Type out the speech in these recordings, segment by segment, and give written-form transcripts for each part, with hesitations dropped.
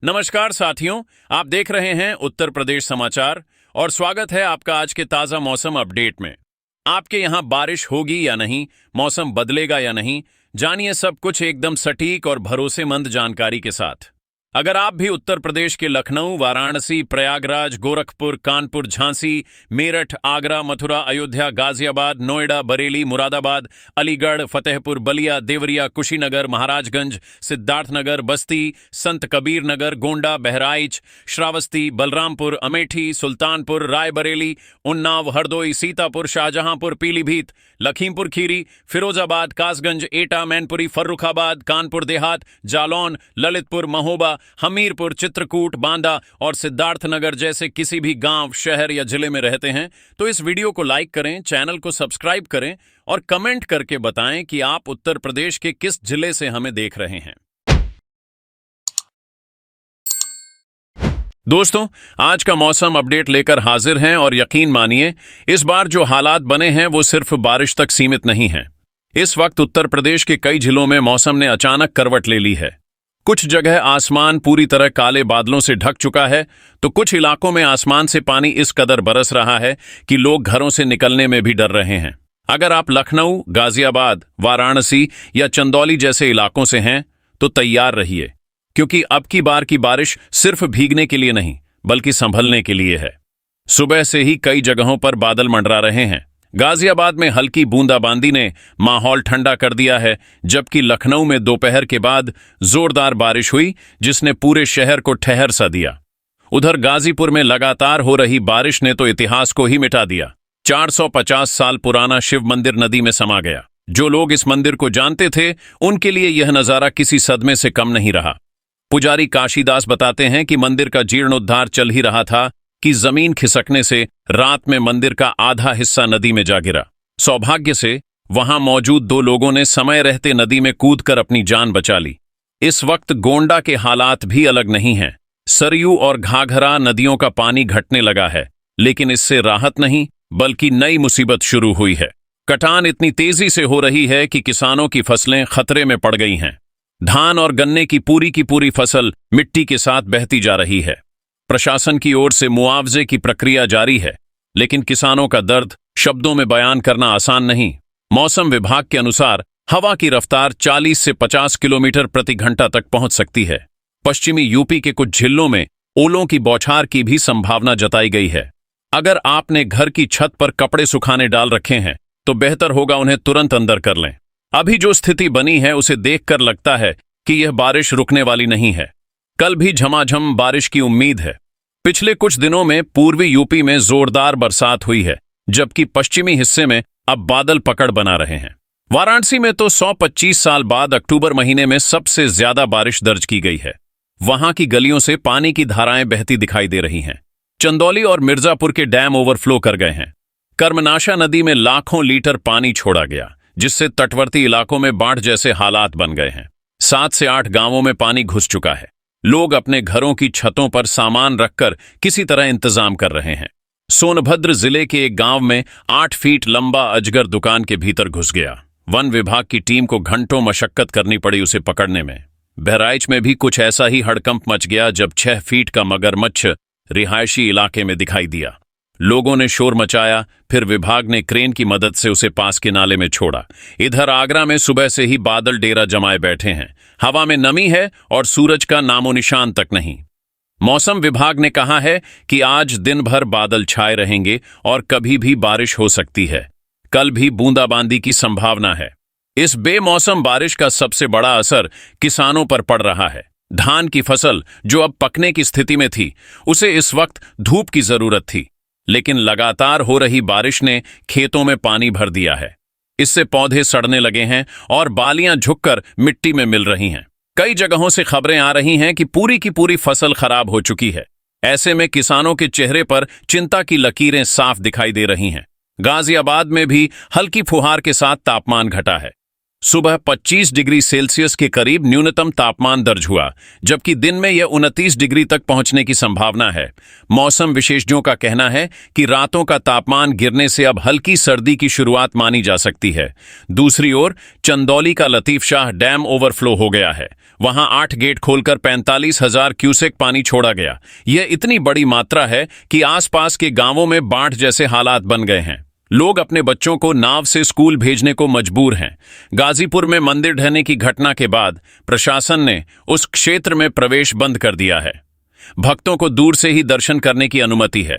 नमस्कार साथियों, आप देख रहे हैं उत्तर प्रदेश समाचार और स्वागत है आपका आज के ताजा मौसम अपडेट में। आपके यहां बारिश होगी या नहीं, मौसम बदलेगा या नहीं, जानिए सब कुछ एकदम सटीक और भरोसेमंद जानकारी के साथ। अगर आप भी उत्तर प्रदेश के लखनऊ, वाराणसी, प्रयागराज, गोरखपुर, कानपुर, झांसी, मेरठ, आगरा, मथुरा, अयोध्या, गाजियाबाद, नोएडा, बरेली, मुरादाबाद, अलीगढ़, फतेहपुर, बलिया, देवरिया, कुशीनगर, महाराजगंज, सिद्धार्थनगर, बस्ती, संत कबीर नगर, गोंडा, बहराइच, श्रावस्ती, बलरामपुर, अमेठी, सुल्तानपुर, रायबरेली, उन्नाव, हरदोई, सीतापुर, शाहजहांपुर, पीलीभीत, लखीमपुर खीरी, फिरोजाबाद, कासगंज, एटा, मैनपुरी, फर्रुखाबाद, कानपुर देहात, जालौन, ललितपुर, महोबा, हमीरपुर, चित्रकूट, बांदा और सिद्धार्थनगर जैसे किसी भी गांव, शहर या जिले में रहते हैं तो इस वीडियो को लाइक करें, चैनल को सब्सक्राइब करें और कमेंट करके बताएं कि आप उत्तर प्रदेश के किस जिले से हमें देख रहे हैं। दोस्तों, आज का मौसम अपडेट लेकर हाजिर हैं और यकीन मानिए, इस बार जो हालात बने हैं वो सिर्फ बारिश तक सीमित नहीं हैं। इस वक्त उत्तर प्रदेश के कई जिलों में मौसम ने अचानक करवट ले ली है। कुछ जगह आसमान पूरी तरह काले बादलों से ढक चुका है, तो कुछ इलाकों में आसमान से पानी इस कदर बरस रहा है कि लोग घरों से निकलने में भी डर रहे हैं। अगर आप लखनऊ, गाजियाबाद, वाराणसी या चंदौली जैसे इलाकों से हैं तो तैयार रहिए, क्योंकि अब की बार की बारिश सिर्फ भीगने के लिए नहीं बल्कि संभलने के लिए है। सुबह से ही कई जगहों पर बादल मंडरा रहे हैं। गाजियाबाद में हल्की बूंदाबांदी ने माहौल ठंडा कर दिया है, जबकि लखनऊ में दोपहर के बाद जोरदार बारिश हुई जिसने पूरे शहर को ठहर सा दिया। उधर गाजीपुर में लगातार हो रही बारिश ने तो इतिहास को ही मिटा दिया। 450 साल पुराना शिव मंदिर नदी में समा गया। जो लोग इस मंदिर को जानते थे उनके लिए यह नजारा किसी सदमे से कम नहीं रहा। पुजारी काशीदास बताते हैं कि मंदिर का जीर्णोद्धार चल ही रहा था कि जमीन खिसकने से रात में मंदिर का आधा हिस्सा नदी में जा गिरा। सौभाग्य से वहां मौजूद 2 लोगों ने समय रहते नदी में कूदकर अपनी जान बचा ली। इस वक्त गोंडा के हालात भी अलग नहीं हैं। सरयू और घाघरा नदियों का पानी घटने लगा है, लेकिन इससे राहत नहीं बल्कि नई मुसीबत शुरू हुई है। कटान इतनी तेजी से हो रही है कि किसानों की फसलें खतरे में पड़ गई हैं। धान और गन्ने की पूरी फसल मिट्टी के साथ बहती जा रही है। प्रशासन की ओर से मुआवजे की प्रक्रिया जारी है, लेकिन किसानों का दर्द शब्दों में बयान करना आसान नहीं। मौसम विभाग के अनुसार हवा की रफ्तार 40 से 50 किलोमीटर प्रति घंटा तक पहुंच सकती है। पश्चिमी यूपी के कुछ जिलों में ओलों की बौछार की भी संभावना जताई गई है। अगर आपने घर की छत पर कपड़े सुखाने डाल रखे हैं तो बेहतर होगा उन्हें तुरंत अंदर कर लें। अभी जो स्थिति बनी है उसे देखकर लगता है कि यह बारिश रुकने वाली नहीं है। कल भी झमाझम बारिश की उम्मीद है। पिछले कुछ दिनों में पूर्वी यूपी में जोरदार बरसात हुई है, जबकि पश्चिमी हिस्से में अब बादल पकड़ बना रहे हैं। वाराणसी में तो 125 साल बाद अक्टूबर महीने में सबसे ज्यादा बारिश दर्ज की गई है। वहां की गलियों से पानी की धाराएं बहती दिखाई दे रही हैं। चंदौली और मिर्जापुर के डैम ओवरफ्लो कर गए हैं। कर्मनाशा नदी में लाखों लीटर पानी छोड़ा गया, जिससे तटवर्ती इलाकों में बाढ़ जैसे हालात बन गए हैं। 7 से 8 गांवों में पानी घुस चुका है। लोग अपने घरों की छतों पर सामान रखकर किसी तरह इंतजाम कर रहे हैं। सोनभद्र जिले के एक गांव में 8 फीट लंबा अजगर दुकान के भीतर घुस गया। वन विभाग की टीम को घंटों मशक्कत करनी पड़ी उसे पकड़ने में। बहराइच में भी कुछ ऐसा ही हड़कंप मच गया जब 6 फीट का मगरमच्छ रिहायशी इलाके में दिखाई दिया। लोगों ने शोर मचाया, फिर विभाग ने क्रेन की मदद से उसे पास के नाले में छोड़ा। इधर आगरा में सुबह से ही बादल डेरा जमाए बैठे हैं। हवा में नमी है और सूरज का नामो निशान तक नहीं। मौसम विभाग ने कहा है कि आज दिन भर बादल छाए रहेंगे और कभी भी बारिश हो सकती है। कल भी बूंदाबांदी की संभावना है। इस बेमौसम बारिश का सबसे बड़ा असर किसानों पर पड़ रहा है। धान की फसल जो अब पकने की स्थिति में थी, उसे इस वक्त धूप की जरूरत थी, लेकिन लगातार हो रही बारिश ने खेतों में पानी भर दिया है। इससे पौधे सड़ने लगे हैं और बालियां झुककर मिट्टी में मिल रही हैं। कई जगहों से खबरें आ रही हैं कि पूरी फसल खराब हो चुकी है। ऐसे में किसानों के चेहरे पर चिंता की लकीरें साफ दिखाई दे रही हैं। गाजियाबाद में भी हल्की फुहार के साथ तापमान घटा है। सुबह 25 डिग्री सेल्सियस के करीब न्यूनतम तापमान दर्ज हुआ, जबकि दिन में यह 29 डिग्री तक पहुंचने की संभावना है। मौसम विशेषज्ञों का कहना है कि रातों का तापमान गिरने से अब हल्की सर्दी की शुरुआत मानी जा सकती है। दूसरी ओर चंदौली का लतीफ शाह डैम ओवरफ्लो हो गया है। वहां 8 गेट खोलकर 45,000 क्यूसेक पानी छोड़ा गया। यह इतनी बड़ी मात्रा है कि आसपास के गांवों में बाढ़ जैसे हालात बन गए हैं। लोग अपने बच्चों को नाव से स्कूल भेजने को मजबूर हैं। गाजीपुर में मंदिर ढहने की घटना के बाद प्रशासन ने उस क्षेत्र में प्रवेश बंद कर दिया है। भक्तों को दूर से ही दर्शन करने की अनुमति है।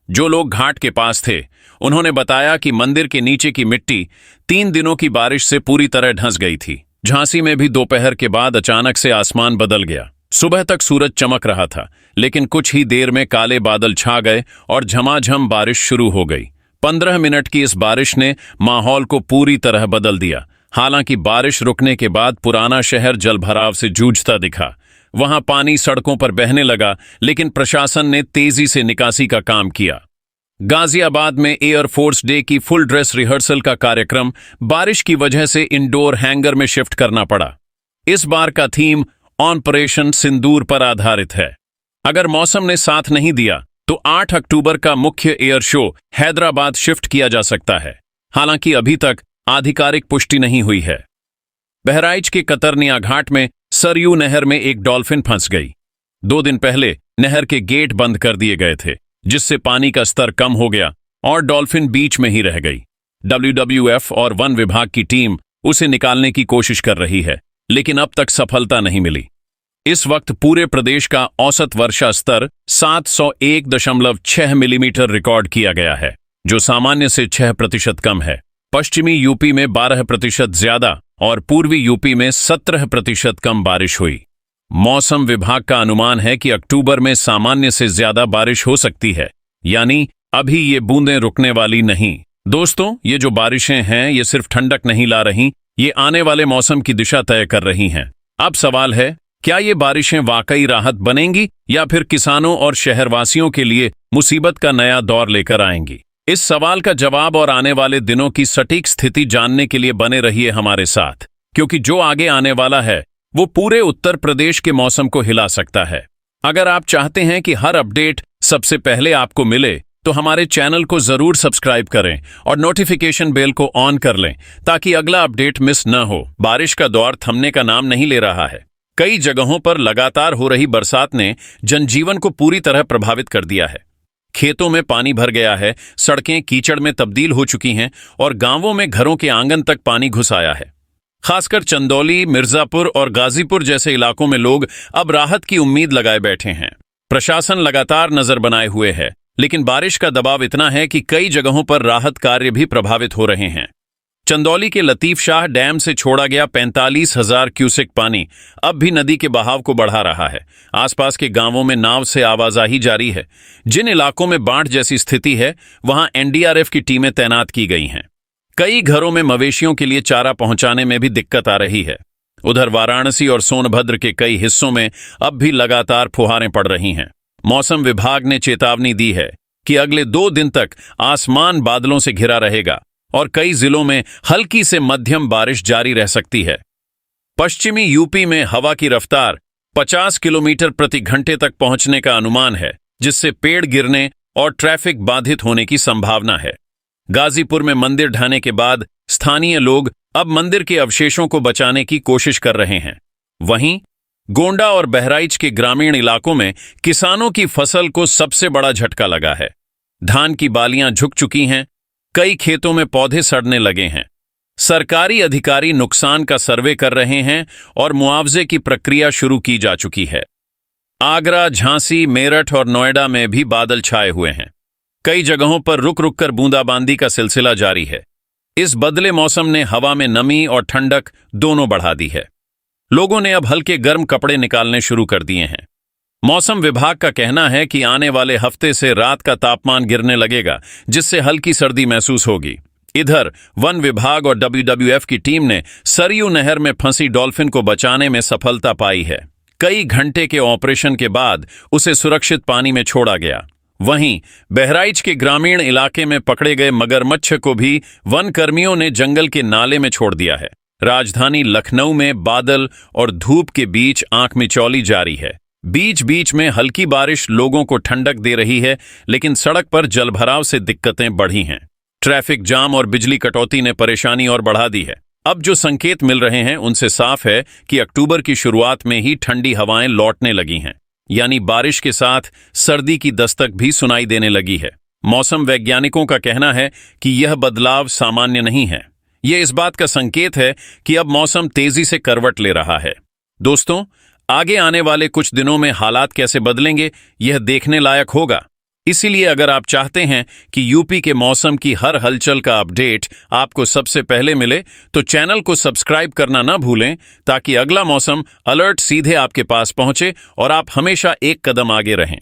जो लोग घाट के पास थे, उन्होंने बताया कि मंदिर के नीचे की मिट्टी 3 दिनों की बारिश से पूरी तरह ढंस गई थी। झांसी में भी दोपहर के बाद अचानक से आसमान बदल गया। सुबह तक सूरज चमक रहा था, लेकिन कुछ ही देर में काले बादल छा गए और झमाझम बारिश शुरू हो गई। 15 मिनट की इस बारिश ने माहौल को पूरी तरह बदल दिया। हालांकि बारिश रुकने के बाद पुराना शहर जलभराव से जूझता दिखा। वहां पानी सड़कों पर बहने लगा, लेकिन प्रशासन ने तेजी से निकासी का काम किया। गाजियाबाद में एयरफोर्स डे की फुल ड्रेस रिहर्सल का कार्यक्रम बारिश की वजह से इंडोर हैंगर में शिफ्ट करना पड़ा। इस बार का थीम ऑपरेशन सिंदूर पर आधारित है। अगर मौसम ने साथ नहीं दिया तो 8 अक्टूबर का मुख्य एयर शो हैदराबाद शिफ्ट किया जा सकता है। हालांकि अभी तक आधिकारिक पुष्टि नहीं हुई है। बहराइच के कतरनिया घाट में सरयू नहर में एक डॉल्फिन फंस गई। 2 दिन पहले नहर के गेट बंद कर दिए गए थे, जिससे पानी का स्तर कम हो गया और डॉल्फिन बीच में ही रह गई। WWF और वन विभाग की टीम उसे निकालने की कोशिश कर रही है, लेकिन अब तक सफलता नहीं मिली। इस वक्त पूरे प्रदेश का औसत वर्षा स्तर 701.6 मिलीमीटर रिकॉर्ड किया गया है, जो सामान्य से 6% कम है। पश्चिमी यूपी में 12% ज्यादा और पूर्वी यूपी में 17% कम बारिश हुई। मौसम विभाग का अनुमान है कि अक्टूबर में सामान्य से ज्यादा बारिश हो सकती है, यानी अभी ये बूंदें रुकने वाली नहीं। दोस्तों, ये जो बारिशें हैं, ये सिर्फ ठंडक नहीं ला रही, ये आने वाले मौसम की दिशा तय कर रही हैं। अब सवाल है, क्या ये बारिशें वाकई राहत बनेंगी या फिर किसानों और शहरवासियों के लिए मुसीबत का नया दौर लेकर आएंगी? इस सवाल का जवाब और आने वाले दिनों की सटीक स्थिति जानने के लिए बने रहिए हमारे साथ, क्योंकि जो आगे आने वाला है वो पूरे उत्तर प्रदेश के मौसम को हिला सकता है। अगर आप चाहते हैं कि हर अपडेट सबसे पहले आपको मिले, तो हमारे चैनल को जरूर सब्सक्राइब करें और नोटिफिकेशन बेल को ऑन कर लें, ताकि अगला अपडेट मिस न हो। बारिश का दौर थमने का नाम नहीं ले रहा है। कई जगहों पर लगातार हो रही बरसात ने जनजीवन को पूरी तरह प्रभावित कर दिया है। खेतों में पानी भर गया है, सड़कें कीचड़ में तब्दील हो चुकी हैं और गांवों में घरों के आंगन तक पानी घुस आया है। खासकर चंदौली, मिर्जापुर और गाजीपुर जैसे इलाकों में लोग अब राहत की उम्मीद लगाए बैठे हैं। प्रशासन लगातार नजर बनाए हुए है, लेकिन बारिश का दबाव इतना है कि कई जगहों पर राहत कार्य भी प्रभावित हो रहे हैं। चंदौली के लतीफ शाह डैम से छोड़ा गया 45,000 क्यूसेक पानी अब भी नदी के बहाव को बढ़ा रहा है। आसपास के गांवों में नाव से आवाजाही जारी है। जिन इलाकों में बाढ़ जैसी स्थिति है, वहां NDRF की टीमें तैनात की गई हैं। कई घरों में मवेशियों के लिए चारा पहुंचाने में भी दिक्कत आ रही है। उधर वाराणसी और सोनभद्र के कई हिस्सों में अब भी लगातार फुहारें पड़ रही हैं। मौसम विभाग ने चेतावनी दी है कि अगले 2 दिन तक आसमान बादलों से घिरा रहेगा और कई जिलों में हल्की से मध्यम बारिश जारी रह सकती है। पश्चिमी यूपी में हवा की रफ्तार 50 किलोमीटर प्रति घंटे तक पहुंचने का अनुमान है, जिससे पेड़ गिरने और ट्रैफिक बाधित होने की संभावना है। गाजीपुर में मंदिर ढहने के बाद स्थानीय लोग अब मंदिर के अवशेषों को बचाने की कोशिश कर रहे हैं। वहीं गोंडा और बहराइच के ग्रामीण इलाकों में किसानों की फसल को सबसे बड़ा झटका लगा है। धान की बालियां झुक चुकी हैं, कई खेतों में पौधे सड़ने लगे हैं। सरकारी अधिकारी नुकसान का सर्वे कर रहे हैं और मुआवजे की प्रक्रिया शुरू की जा चुकी है। आगरा, झांसी, मेरठ और नोएडा में भी बादल छाए हुए हैं। कई जगहों पर रुक रुक कर बूंदाबांदी का सिलसिला जारी है। इस बदले मौसम ने हवा में नमी और ठंडक दोनों बढ़ा दी है। लोगों ने अब हल्के गर्म कपड़े निकालने शुरू कर दिए हैं। मौसम विभाग का कहना है कि आने वाले हफ्ते से रात का तापमान गिरने लगेगा, जिससे हल्की सर्दी महसूस होगी। इधर वन विभाग और WWF की टीम ने सरयू नहर में फंसी डॉल्फिन को बचाने में सफलता पाई है। कई घंटे के ऑपरेशन के बाद उसे सुरक्षित पानी में छोड़ा गया। वहीं बहराइच के ग्रामीण इलाके में पकड़े गए मगरमच्छ को भी वन कर्मियों ने जंगल के नाले में छोड़ दिया है। राजधानी लखनऊ में बादल और धूप के बीच आंख मिचौली जारी है। बीच बीच में हल्की बारिश लोगों को ठंडक दे रही है, लेकिन सड़क पर जलभराव से दिक्कतें बढ़ी हैं। ट्रैफिक जाम और बिजली कटौती ने परेशानी और बढ़ा दी है। अब जो संकेत मिल रहे हैं उनसे साफ है कि अक्टूबर की शुरुआत में ही ठंडी हवाएं लौटने लगी हैं, यानी बारिश के साथ सर्दी की दस्तक भी सुनाई देने लगी है। मौसम वैज्ञानिकों का कहना है कि यह बदलाव सामान्य नहीं है। यह इस बात का संकेत है कि अब मौसम तेजी से करवट ले रहा है। दोस्तों, आगे आने वाले कुछ दिनों में हालात कैसे बदलेंगे, यह देखने लायक होगा। इसीलिए अगर आप चाहते हैं कि यूपी के मौसम की हर हलचल का अपडेट आपको सबसे पहले मिले, तो चैनल को सब्सक्राइब करना ना भूलें, ताकि अगला मौसम अलर्ट सीधे आपके पास पहुंचे और आप हमेशा एक कदम आगे रहें।